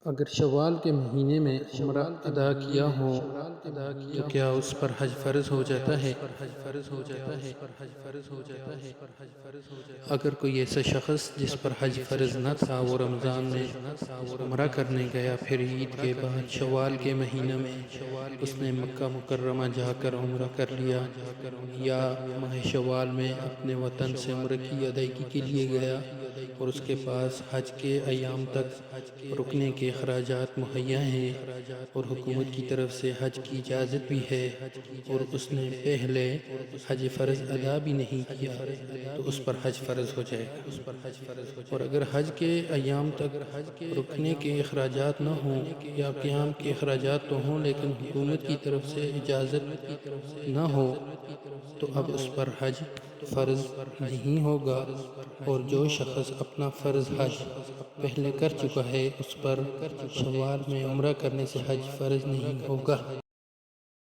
اگر شوال کے مہینے میں عمرہ ادا کیا ہو تو کیا اس پر حج فرض ہو جاتا ہے؟ اگر کوئی ایسا شخص جس پر حج فرض نہ تھا وہ رمضان میں عمرہ کرنے گیا، پھر عید کے بعد شوال کے مہینہ میں اس نے مکہ مکرمہ جا کر عمرہ کر لیا، یا ماہ شوال میں اپنے وطن سے عمرے کی ادائیگی کے لیے گیا اور اس کے پاس حج کے ایام تک رکنے کے اخراجات مہیا ہیں اور حکومت کی طرف سے حج کی اجازت بھی ہے، اور اس نے پہلے حج فرض ادا بھی نہیں کیا تو اس پر حج فرض ہو جائے گا۔ اور اگر حج کے ایام تک رکنے کے اخراجات نہ ہوں یا قیام کے اخراجات تو ہوں لیکن حکومت کی طرف سے اجازت نہ ہو تو اب اس پر حج فرض نہیں ہوگا، اور جو شخص اپنا فرض حج پہلے کر چکا ہے اس پر شوال میں عمرہ کرنے سے حج فرض نہیں ہوگا۔